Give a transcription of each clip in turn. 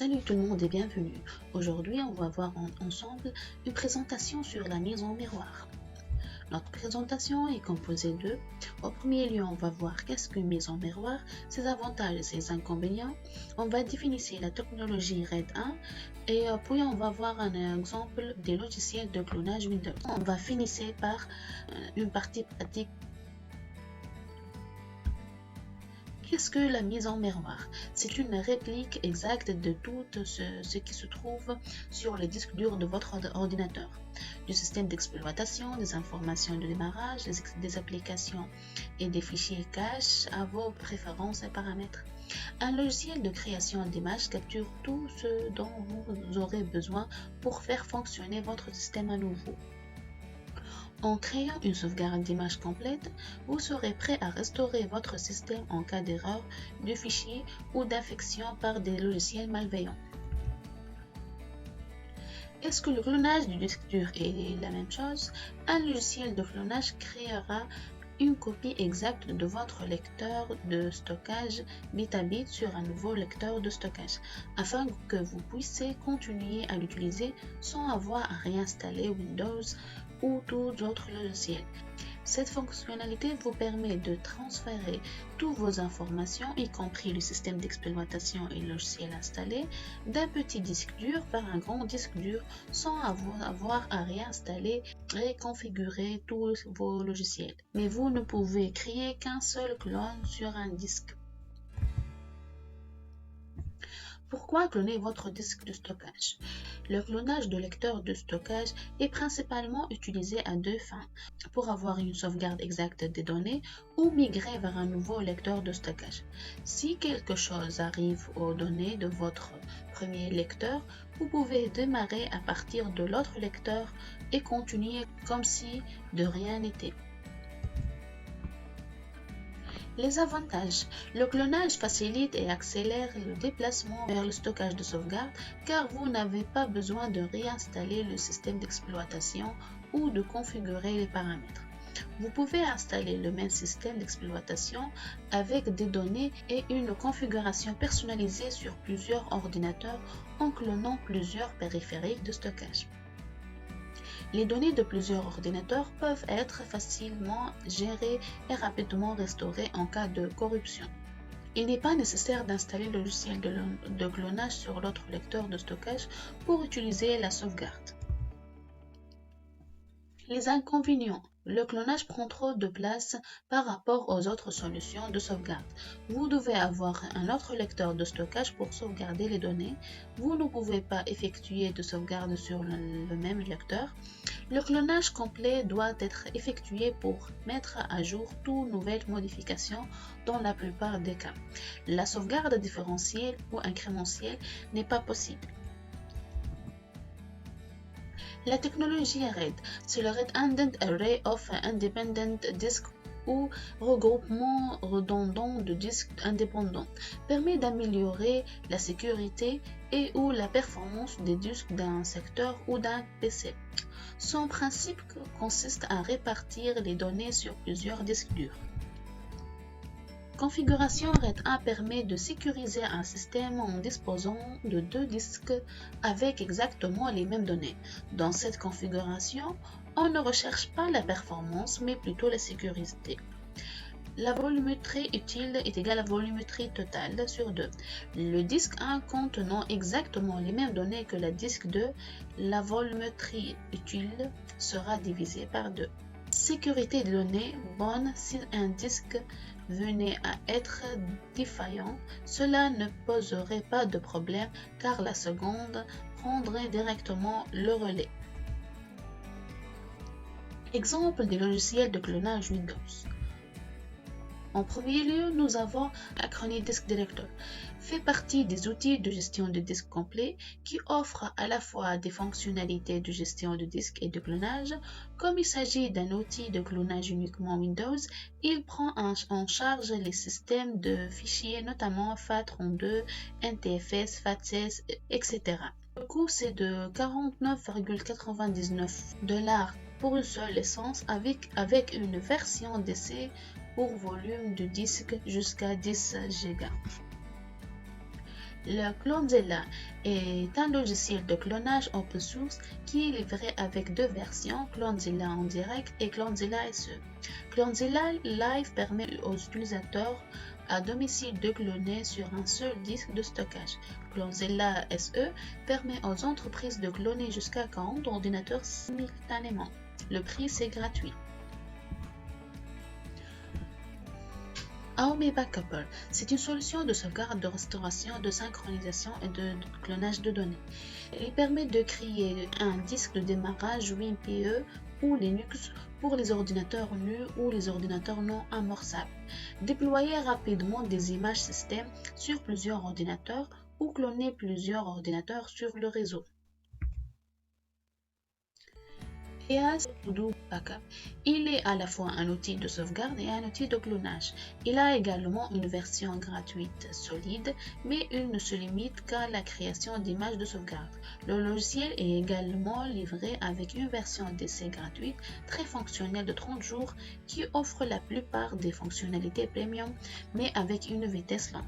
Salut tout le monde et bienvenue. Aujourd'hui, on va voir ensemble une présentation sur la mise en miroir. Notre présentation est composée de, au premier lieu, on va voir qu'est-ce qu'une mise en miroir, ses avantages et ses inconvénients. On va définir la technologie RED 1 et puis on va voir un exemple des logiciels de clonage Windows. On va finir par une partie pratique. Qu'est-ce que la mise en miroir? C'est une réplique exacte de tout ce qui se trouve sur le disque dur de votre ordinateur. Du système d'exploitation, des informations de démarrage, des applications et des fichiers cache à vos préférences et paramètres. Un logiciel de création d'images capture tout ce dont vous aurez besoin pour faire fonctionner votre système à nouveau. En créant une sauvegarde d'image complète, vous serez prêt à restaurer votre système en cas d'erreur de fichier ou d'infection par des logiciels malveillants. Est-ce que le clonage du disque dur est la même chose? Un logiciel de clonage créera une copie exacte de votre lecteur de stockage bit à bit sur un nouveau lecteur de stockage, afin que vous puissiez continuer à l'utiliser sans avoir à réinstaller Windows ou tout autre logiciel. Cette fonctionnalité vous permet de transférer toutes vos informations, y compris le système d'exploitation et le logiciel installé, d'un petit disque dur vers un grand disque dur sans avoir à réinstaller et configurer tous vos logiciels. Mais vous ne pouvez créer qu'un seul clone sur un disque. Pourquoi cloner votre disque de stockage? Le clonage de lecteurs de stockage est principalement utilisé à deux fins, pour avoir une sauvegarde exacte des données ou migrer vers un nouveau lecteur de stockage. Si quelque chose arrive aux données de votre premier lecteur, vous pouvez démarrer à partir de l'autre lecteur et continuer comme si de rien n'était. Les avantages. Le clonage facilite et accélère le déplacement vers le stockage de sauvegarde car vous n'avez pas besoin de réinstaller le système d'exploitation ou de configurer les paramètres. Vous pouvez installer le même système d'exploitation avec des données et une configuration personnalisée sur plusieurs ordinateurs en clonant plusieurs périphériques de stockage. Les données de plusieurs ordinateurs peuvent être facilement gérées et rapidement restaurées en cas de corruption. Il n'est pas nécessaire d'installer le logiciel de clonage sur l'autre lecteur de stockage pour utiliser la sauvegarde. Les inconvénients. Le clonage prend trop de place par rapport aux autres solutions de sauvegarde. Vous devez avoir un autre lecteur de stockage pour sauvegarder les données. Vous ne pouvez pas effectuer de sauvegarde sur le même lecteur. Le clonage complet doit être effectué pour mettre à jour toutes nouvelles modifications dans la plupart des cas. La sauvegarde différentielle ou incrémentielle n'est pas possible. La technologie RAID, c'est le Redundant Array of Independent Disks ou regroupement redondant de disques indépendants, permet d'améliorer la sécurité et ou la performance des disques d'un secteur ou d'un PC. Son principe consiste à répartir les données sur plusieurs disques durs. Configuration RAID 1 permet de sécuriser un système en disposant de deux disques avec exactement les mêmes données. Dans cette configuration, on ne recherche pas la performance mais plutôt la sécurité. La volumétrie utile est égale à la volumétrie totale sur 2. Le disque 1 contenant exactement les mêmes données que le disque 2, la volumétrie utile sera divisée par 2. Sécurité des données bonne si un disque venait à être défaillant, cela ne poserait pas de problème car la seconde prendrait directement le relais. Exemple des logiciels de clonage Windows. En premier lieu, nous avons Acronis Disk Director, fait partie des outils de gestion de disques complets qui offrent à la fois des fonctionnalités de gestion de disques et de clonage. Comme il s'agit d'un outil de clonage uniquement Windows, il prend en charge les systèmes de fichiers, notamment FAT32, NTFS, FAT16, etc. Le coût c'est de 49,99$ pour une seule licence avec une version d'essai pour volume de disque jusqu'à 10 Go. Le Clonezilla est un logiciel de clonage open source qui est livré avec deux versions, Clonezilla en direct et Clonezilla SE. Clonezilla Live permet aux utilisateurs à domicile de cloner sur un seul disque de stockage. Clonezilla SE permet aux entreprises de cloner jusqu'à 40 ordinateurs simultanément. Le prix, c'est gratuit. AOME Backuper, c'est une solution de sauvegarde, de restauration, de synchronisation et de clonage de données. Il permet de créer un disque de démarrage WinPE ou Linux pour les ordinateurs nus ou les ordinateurs non amorçables. Déployer rapidement des images système sur plusieurs ordinateurs ou cloner plusieurs ordinateurs sur le réseau. EAS To-Do Backup. Il est à la fois un outil de sauvegarde et un outil de clonage. Il a également une version gratuite solide, mais il ne se limite qu'à la création d'images de sauvegarde. Le logiciel est également livré avec une version d'essai gratuite très fonctionnelle de 30 jours qui offre la plupart des fonctionnalités premium, mais avec une vitesse lente.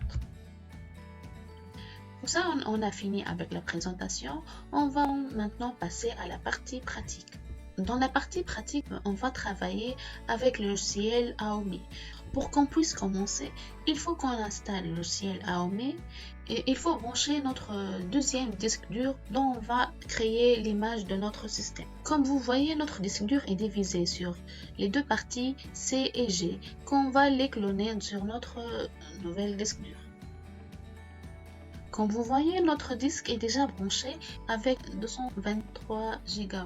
Pour ça, on a fini avec la présentation. On va maintenant passer à la partie pratique. Dans la partie pratique, on va travailler avec le logiciel AOME. Pour qu'on puisse commencer, il faut qu'on installe le logiciel AOME et il faut brancher notre deuxième disque dur dont on va créer l'image de notre système. Comme vous voyez, notre disque dur est divisé sur les deux parties C et G qu'on va les cloner sur notre nouvel disque dur. Comme vous voyez, notre disque est déjà branché avec 223 Go.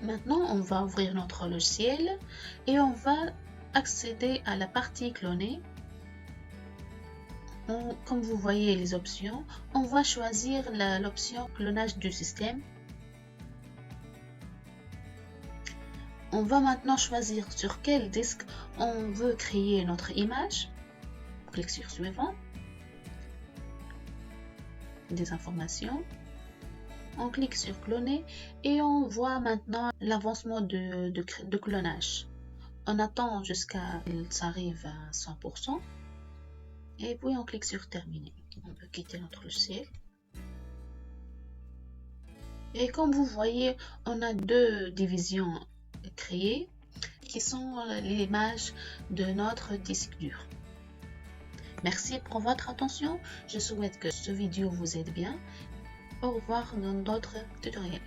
Maintenant, on va ouvrir notre logiciel et on va accéder à la partie clonée. Comme vous voyez les options, on va choisir l'option clonage du système. On va maintenant choisir sur quel disque on veut créer notre image. On clique sur suivant. Des informations. On clique sur cloner et on voit maintenant l'avancement de clonage. On attend jusqu'à ce que ça arrive à 100% et puis on clique sur terminer. On peut quitter notre logiciel. Et comme vous voyez, on a deux divisions créées qui sont l'image de notre disque dur. Merci pour votre attention. Je souhaite que ce vidéo vous aide bien. Au revoir dans d'autres tutoriels.